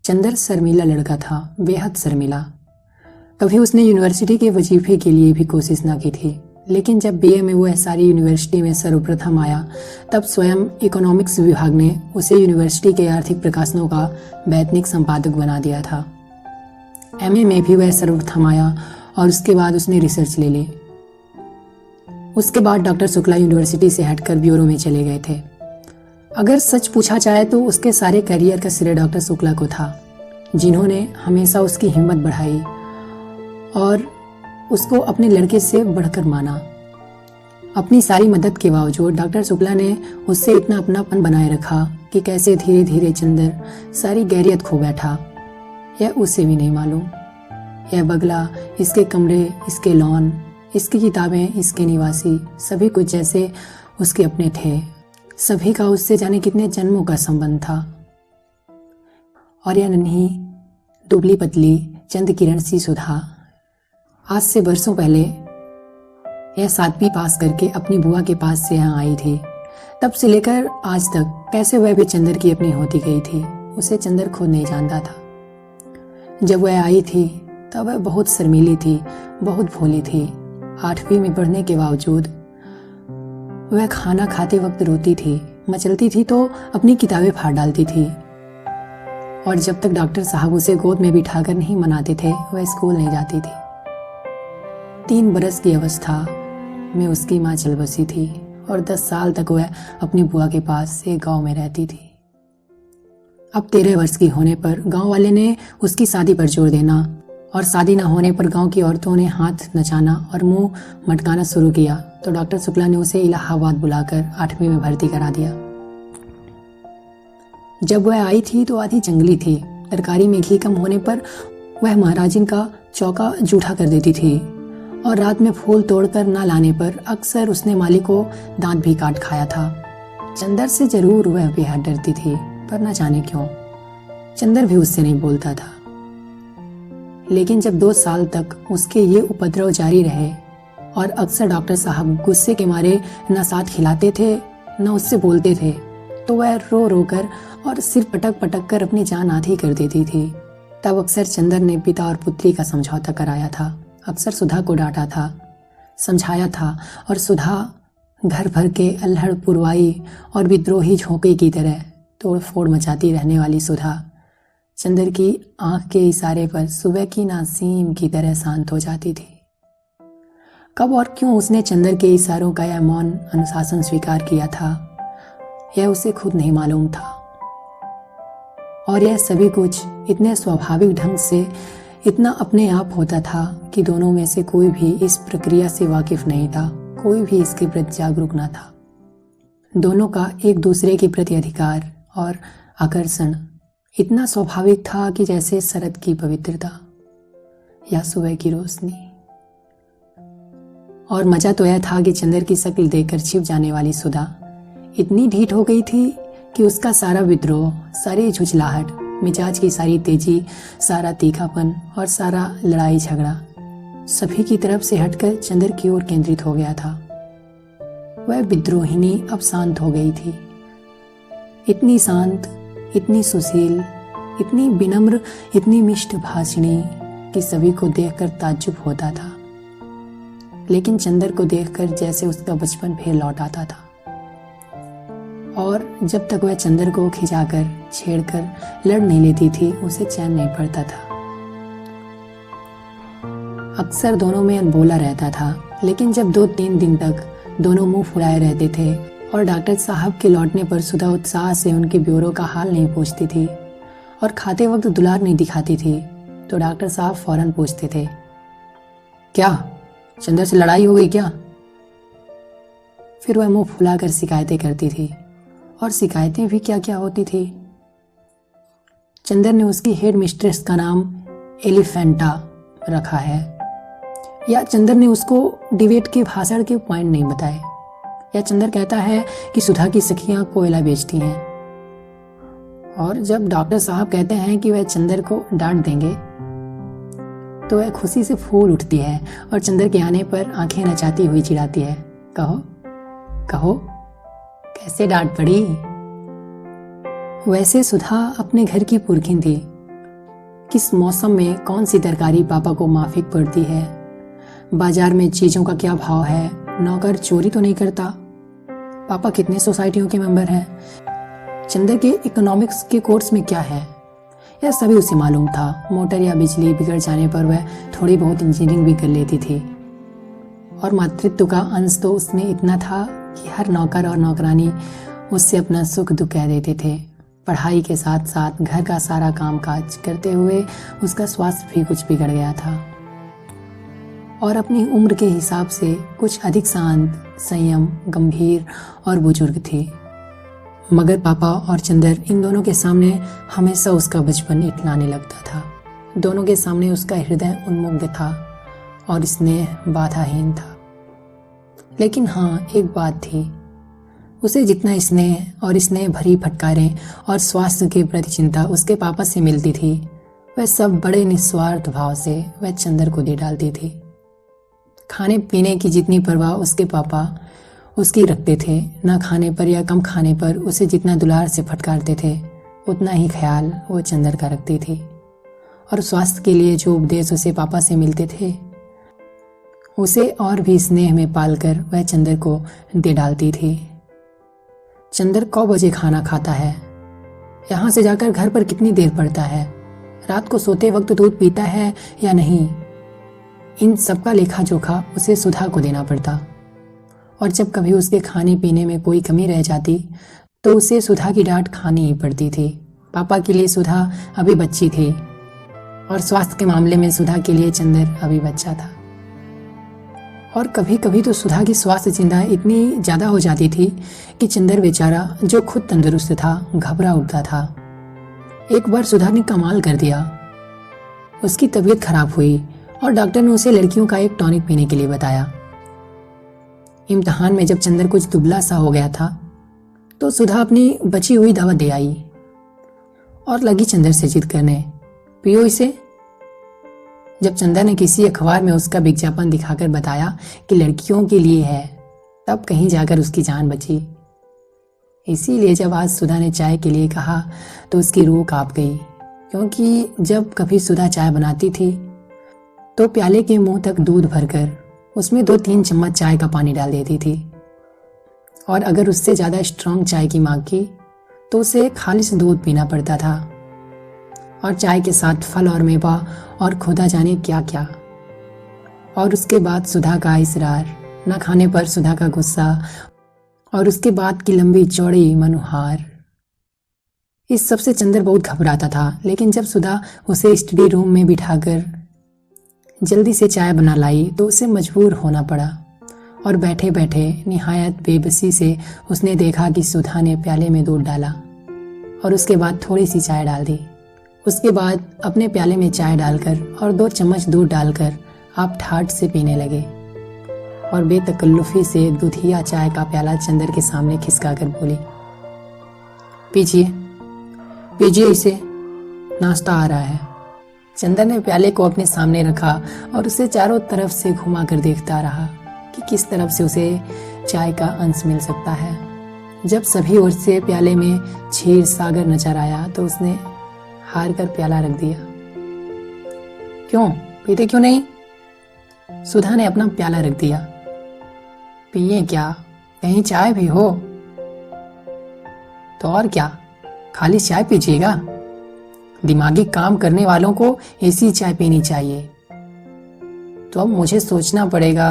चंदर शर्मीला लड़का था, बेहद शर्मीला। कभी उसने यूनिवर्सिटी के वजीफे के लिए भी कोशिश ना की थी, लेकिन जब बीए में वो सारी यूनिवर्सिटी में सर्वप्रथम आया, तब स्वयं इकोनॉमिक्स विभाग ने उसे यूनिवर्सिटी के आर्थिक प्रकाशनों का वैतनिक संपादक बना दिया था। एमए में भी वह सर्वप्रथम आया और उसके बाद उसने रिसर्च ले ली। उसके बाद डॉक्टर शुक्ला यूनिवर्सिटी से हटकर ब्यूरो में चले गए थे। अगर सच पूछा जाए तो उसके सारे करियर का श्रेय डॉक्टर शुक्ला को था, जिन्होंने हमेशा उसकी हिम्मत बढ़ाई और उसको अपने लड़के से बढ़कर माना। अपनी सारी मदद के बावजूद डॉक्टर शुक्ला ने उससे इतना अपनापन बनाए रखा कि कैसे धीरे धीरे चंदर सारी गैरियत खो बैठा, यह उसे भी नहीं मालूम। यह बगला, इसके कमरे, इसके लॉन, इसकी किताबें, इसके निवासी, सभी कुछ जैसे उसके अपने थे। सभी का उससे जाने कितने जन्मों का संबंध था। और यह नन्ही, दुबली पतली, चंद किरण सी सुधा आज से बरसों पहले यह 7वीं पास करके अपनी बुआ के पास से यहाँ आई थी। तब से लेकर आज तक कैसे वह भी चंदर की अपनी होती गई थी, उसे चंदर खुद नहीं जानता था। जब वह आई थी तब वह बहुत शर्मीली थी, बहुत भोली थी। 8वीं में पढ़ने के बावजूद वह खाना खाते वक्त रोती थी, मचलती थी तो अपनी किताबें फाड़ डालती थी। और जब तक डॉक्टर साहब उसे गोद में बिठाकर नहीं मनाते थे, वह स्कूल नहीं जाती थी। 3 बरस की अवस्था में उसकी माँ चल बसी थी और 10 साल तक वह अपनी बुआ के पास एक गांव में रहती थी। अब 13 वर्ष की होने पर गांव वाले ने उसकी शादी पर जोर देना और शादी न होने पर गांव की औरतों ने हाथ नचाना और मुंह मटकाना शुरू किया, तो डॉक्टर शुक्ला ने उसे इलाहाबाद बुलाकर 8वीं में भर्ती करा दिया। जब वह आई थी तो आधी जंगली थी। तरकारी में घी कम होने पर वह महाराजिन का चौका जूठा कर देती थी और रात में फूल तोड़कर ना लाने पर अक्सर उसने माली को दांत भी काट खाया था। चंदर से जरूर वह बेहद डरती थी, पर न जाने क्यों चंदर भी उससे नहीं बोलता था। लेकिन जब 2 साल तक उसके ये उपद्रव जारी रहे और अक्सर डॉक्टर साहब गुस्से के मारे न साथ खिलाते थे न उससे बोलते थे, तो वह रो रो कर और सिर पटक पटक कर अपनी जान आधी कर देती थी। तब अक्सर चंदर ने पिता और पुत्री का समझौता कराया था, अक्सर सुधा को डांटा था, समझाया था, और सुधा घर भर के अल्हड़ पुरवाई और विद्रोही झोंके की तरह तोड़ फोड़ मचाती रहने वाली सुधा चंदर की आंख के इशारे पर सुबह की नासीम की तरह शांत हो जाती थी। कब और क्यों उसने चंदर के इशारों का यह मौन अनुशासन स्वीकार किया था, यह उसे खुद नहीं मालूम था। और यह सभी कुछ इतने स्वाभाविक ढंग से, इतना अपने आप होता था कि दोनों में से कोई भी इस प्रक्रिया से वाकिफ नहीं था, कोई भी इसके प्रति जागरूक न था। दोनों का एक दूसरे के प्रति अधिकार और आकर्षण इतना स्वाभाविक था कि जैसे शरद की पवित्रता या सुबह की रोशनी। और मजा तो यह था कि चंदर की शक्ल देखकर छिप जाने वाली सुधा इतनी ढीठ हो गई थी कि उसका सारा विद्रोह, सारी झुंझलाहट, मिजाज की सारी तेजी, सारा तीखापन और सारा लड़ाई झगड़ा सभी की तरफ से हटकर चंदर की ओर केंद्रित हो गया था। वह विद्रोहिनी अब शांत हो गई थी, इतनी शांत, इतनी सुशील, इतनी विनम्र, इतनी मिष्ट भाषिणी कि सभी को देखकर ताज्जुब होता था। लेकिन चंदर को देखकर जैसे उसका बचपन फिर लौट आता था। और जब तक वह चंदर को खिंचाकर, छेड़कर लड़ नहीं लेती थी, उसे चैन नहीं पड़ता था। अक्सर दोनों में अनबोला रहता था, लेकिन जब 2-3 दिन तक दोनों मुंह फुलाए रहते थे और डॉक्टर साहब के लौटने पर सुधा उत्साह से उनके ब्यूरो का हाल नहीं पूछती थी और खाते वक्त दुलार नहीं दिखाती थी, तो डॉक्टर साहब फौरन पूछते थे, क्या चंदर से लड़ाई हो गई क्या? फिर वह मुंह फुलाकर शिकायतें करती थी, और शिकायतें भी क्या क्या होती थी। चंदर ने उसकी हेड मिस्ट्रेस का नाम एलिफेंटा रखा है, या चंदर ने उसको डिबेट के भाषण के पॉइंट नहीं बताए, या चंदर कहता है कि सुधा की सखियां कोयला बेचती हैं। और जब डॉक्टर साहब कहते हैं कि वह चंदर को डांट देंगे, तो वह खुशी से फूल उठती है और चंदर के आने पर आंखें नचाती हुई चिढ़ाती है, कहो कहो कैसे डांट पड़ी। वैसे सुधा अपने घर की पुरखिन थी, किस मौसम में कौन सी तरकारी पापा को माफिक पड़ती है, बाजार में चीजों का क्या भाव है, नौकर चोरी तो नहीं करता, पापा कितने सोसाइटियों के मेंबर हैं, चंदर के इकोनॉमिक्स के कोर्स में क्या है, यह सभी उसे मालूम था। मोटर या बिजली बिगड़ जाने पर वह थोड़ी बहुत इंजीनियरिंग भी कर लेती थी और मातृत्व का अंश तो उसमें इतना था कि हर नौकर और नौकरानी उससे अपना सुख दुख कह देते थे। पढ़ाई के साथ साथ घर का सारा काम काज करते हुए उसका स्वास्थ्य भी कुछ बिगड़ गया था और अपनी उम्र के हिसाब से कुछ अधिक शांत, संयम, गंभीर और बुजुर्ग थी। मगर पापा और चंदर इन दोनों के सामने हमेशा उसका बचपन इटलाने लगता था। दोनों के सामने उसका हृदय उन्मुग्ध था और स्नेह बाधाहीन था। लेकिन हाँ, एक बात थी, उसे जितना स्नेह और स्नेह भरी फटकारें और स्वास्थ्य के प्रति चिंता उसके पापा से मिलती थी, वह सब बड़े निस्वार्थ भाव से वह चंदर को दे डालती थी। खाने पीने की जितनी परवाह उसके पापा उसकी रखते थे, ना खाने पर या कम खाने पर उसे जितना दुलार से फटकारते थे, उतना ही ख्याल वो चंदर का रखती थी। और स्वास्थ्य के लिए जो उपदेश उसे पापा से मिलते थे, उसे और भी स्नेह में पालकर वह चंदर को दे डालती थी। चंदर कौ बजे खाना खाता है, यहाँ से जाकर घर पर कितनी देर पड़ता है, रात को सोते वक्त दूध पीता है या नहीं, इन सबका लेखा जोखा उसे सुधा को देना पड़ता। और जब कभी उसके खाने पीने में कोई कमी रह जाती तो उसे सुधा की डांट खानी ही पड़ती थी। पापा के लिए सुधा अभी बच्ची थी और स्वास्थ्य के मामले में सुधा के लिए चंदर अभी बच्चा था। और कभी कभी तो सुधा की स्वास्थ्य चिंता इतनी ज़्यादा हो जाती थी कि चंदर बेचारा, जो खुद तंदुरुस्त था, घबरा उठता था। एक बार सुधा ने कमाल कर दिया, उसकी तबीयत खराब हुई और डॉक्टर ने उसे लड़कियों का एक टॉनिक पीने के लिए बताया। इम्तिहान में जब चंदर कुछ दुबला सा हो गया था तो सुधा अपनी बची हुई दवा दे आई और लगी चंदर से जिद करने, पियो इसे। जब चंदर ने किसी अखबार में उसका विज्ञापन दिखाकर बताया कि लड़कियों के लिए है, तब कहीं जाकर उसकी जान बची। इसीलिए जब आज सुधा ने चाय के लिए कहा तो उसकी रूह कांप गई, क्योंकि जब कभी सुधा चाय बनाती थी तो प्याले के मुंह तक दूध भरकर उसमें 2-3 चम्मच चाय का पानी डाल देती थी और अगर उससे ज़्यादा स्ट्रांग चाय की मांग की तो उसे खालिश दूध पीना पड़ता था और चाय के साथ फल और मेवा और खुदा जाने क्या क्या। और उसके बाद सुधा का इसरार, न खाने पर सुधा का गुस्सा और उसके बाद की लंबी चौड़ी मनुहार, इस सब से चंदर बहुत घबराता था। लेकिन जब सुधा उसे स्टडी रूम में बिठाकर जल्दी से चाय बना लाई तो उसे मजबूर होना पड़ा और बैठे बैठे निहायत बेबसी से उसने देखा कि सुधा ने प्याले में दूध डाला और उसके बाद थोड़ी सी चाय डाल दी। उसके बाद अपने प्याले में चाय डालकर और 2 चम्मच दूध डालकर आप ठाठ से पीने लगे और बेतकल्लुफी से दूधिया चाय का प्याला चंदर के सामने खिसका कर बोली, पीजिए पीजिए इसे, नाश्ता आ रहा है। चंदर ने प्याले को अपने सामने रखा और उसे चारों तरफ से घुमा कर देखता रहा कि किस तरफ से उसे चाय का अंश मिल सकता है। जब सभी ओर से प्याले में क्षीर सागर नजर आया तो उसने हार कर प्याला रख दिया। क्यों पीते क्यों नहीं? सुधा ने अपना प्याला रख दिया। पिए क्या, कहीं चाय भी हो? तो और क्या, खाली चाय पीजिएगा? दिमागी काम करने वालों को ऐसी चाय पीनी चाहिए। तो अब मुझे सोचना पड़ेगा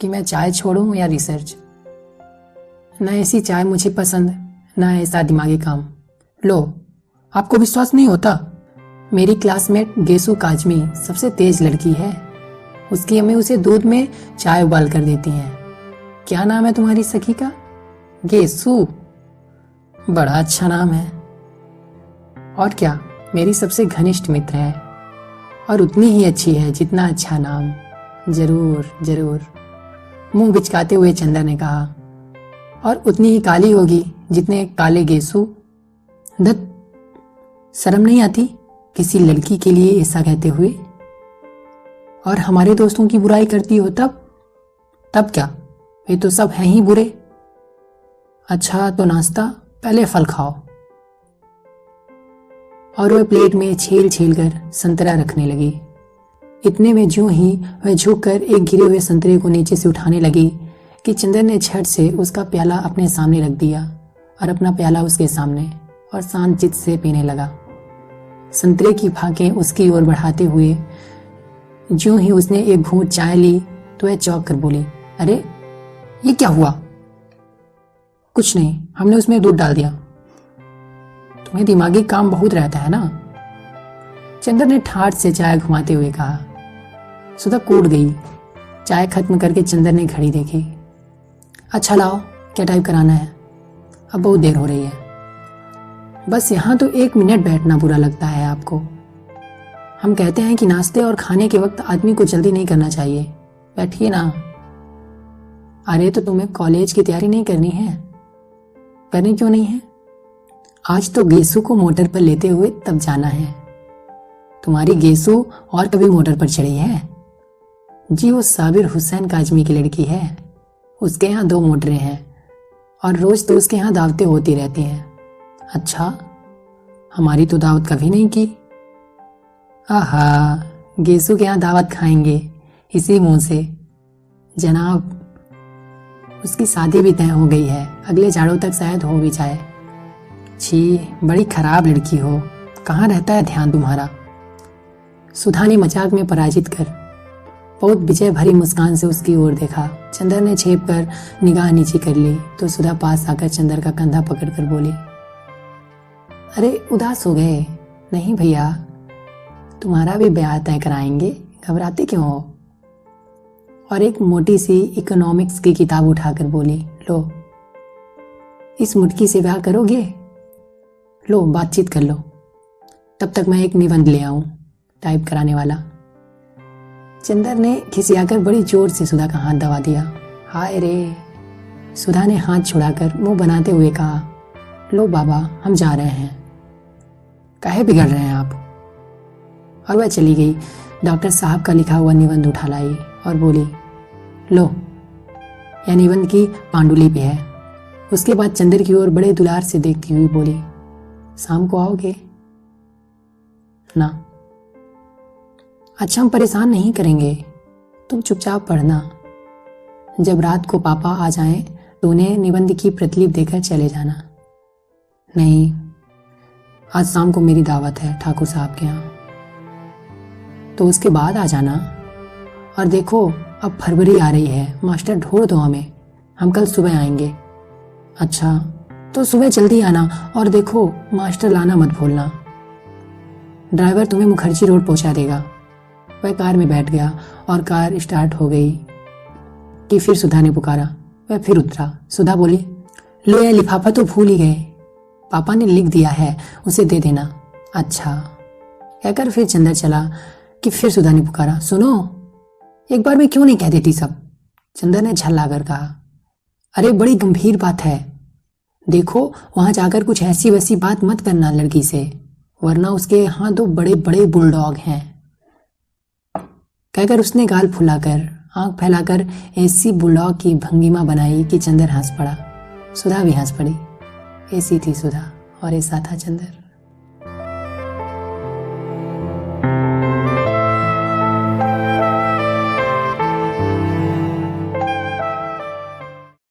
कि मैं चाय छोड़ूं या रिसर्च। ना ऐसी चाय मुझे पसंद, ना ऐसा दिमागी काम। लो, आपको विश्वास नहीं होता? मेरी क्लासमेट गेसु काजमी सबसे तेज लड़की है। उसकी अम्मी उसे दूध में चाय उबाल कर देती हैं। क्या नाम है तुम्हारी सखी का? गेसु। बड़ा अच्छा नाम है। और क्या, मेरी सबसे घनिष्ठ मित्र है और उतनी ही अच्छी है जितना अच्छा नाम। जरूर जरूर, मुंह बिचकाते हुए चंदर ने कहा। और उतनी ही काली होगी जितने काले गेसु। धत, शर्म नहीं आती किसी लड़की के लिए ऐसा कहते हुए? और हमारे दोस्तों की बुराई करती हो तब क्या, ये तो सब हैं ही बुरे। अच्छा तो नाश्ता, पहले फल खाओ। और वह प्लेट में छील छील कर संतरा रखने लगी। इतने में ज्यों ही वह झुककर एक गिरे हुए संतरे को नीचे से उठाने लगी कि चंदर ने झट से उसका प्याला अपने सामने रख दिया और अपना प्याला उसके सामने और शांत चित्त से पीने लगा। संतरे की फाकें उसकी ओर बढ़ाते हुए ज्यों ही उसने एक घूंट चाय ली तो वह चौंक कर बोली, अरे ये क्या हुआ? कुछ नहीं, हमने उसमें दूध डाल दिया। तुम्हें दिमागी काम बहुत रहता है ना? चंदर ने ठाठ से चाय घुमाते हुए कहा। सुधा कूद गई। चाय खत्म करके चंदर ने घड़ी देखी। अच्छा लाओ, क्या टाइप कराना है? अब बहुत देर हो रही है। बस यहाँ तो 1 मिनट बैठना बुरा लगता है आपको। हम कहते हैं कि नाश्ते और खाने के वक्त आदमी को जल्दी नहीं करना चाहिए। बैठिए ना। अरे तो तुम्हें कॉलेज की तैयारी नहीं करनी है? करनी क्यों नहीं है? आज तो गेसू को मोटर पर लेते हुए तब जाना है। तुम्हारी गेसू और कभी मोटर पर चढ़ी है? जी वो साबिर हुसैन काजमी की लड़की है। उसके यहाँ 2 मोटरें हैं और रोज तो उसके यहाँ दावतें होती रहती हैं। अच्छा, हमारी तो दावत कभी नहीं की। आहा, गेसू के यहाँ दावत खाएंगे इसी मुंह से। जनाब, उसकी शादी भी तय हो गई है, अगले जाड़ों तक शायद हो भी जाए। छी, बड़ी खराब लड़की हो। कहाँ रहता है ध्यान तुम्हारा? सुधा ने मजाक में पराजित कर बहुत विजय भरी मुस्कान से उसकी ओर देखा। चंदर ने छेप कर निगाह नीचे कर ली तो सुधा पास आकर चंदर का कंधा पकड़कर बोली, अरे उदास हो गए? नहीं भैया, तुम्हारा भी ब्याह तय कराएंगे, घबराते क्यों हो? और एक मोटी सी इकोनॉमिक्स की किताब उठाकर बोली, लो इस मुटकी से ब्याह करोगे? लो बातचीत कर लो, तब तक मैं एक निबंध ले आऊं टाइप कराने वाला। चंदर ने खिसियाकर बड़ी जोर से सुधा का हाथ दबा दिया। हाय रे। सुधा ने हाथ छुड़ाकर मुंह बनाते हुए कहा, लो बाबा, हम जा रहे हैं। काहे बिगड़ रहे हैं आप? और वह चली गई। डॉक्टर साहब का लिखा हुआ निबंध उठा लाई और बोली, लो यह निबंध की पांडुलिपि है। उसके बाद चंदर की ओर बड़े दुलार से देखती हुई बोली, शाम को आओगे ना? अच्छा, हम परेशान नहीं करेंगे, तुम चुपचाप पढ़ना। जब रात को पापा आ जाएं तो उन्हें निबंध की प्रतिलिपि देकर चले जाना। नहीं, आज शाम को मेरी दावत है ठाकुर साहब के यहाँ, तो उसके बाद आ जाना। और देखो अब फरवरी आ रही है, मास्टर ढूंढ दो हमें, हम कल सुबह आएंगे। अच्छा, तो सुबह जल्दी आना और देखो मास्टर लाना मत भूलना। ड्राइवर तुम्हें मुखर्जी रोड पहुंचा देगा। वह कार में बैठ गया और कार स्टार्ट हो गई कि फिर सुधा ने पुकारा। वह फिर उतरा। सुधा बोली, लो यह लिफाफा तो भूल ही गए, पापा ने लिख दिया है, उसे दे देना। अच्छा कहकर फिर चंदर चला कि फिर सुधा ने पुकारा, सुनो एक बार में क्यों नहीं कह देती सब? चंदर ने झल्लाकर कहा, अरे बड़ी गंभीर बात है, देखो वहां जाकर कुछ ऐसी वैसी बात मत करना लड़की से, वरना उसके यहाँ 2 बड़े बड़े बुलडॉग हैं। कहकर उसने गाल फुलाकर आंख फैलाकर ऐसी बुलडॉग की भंगिमा बनाई कि चंदर हंस पड़ा। सुधा भी हंस पड़ी। ऐसी थी सुधा और ऐसा था चंदर।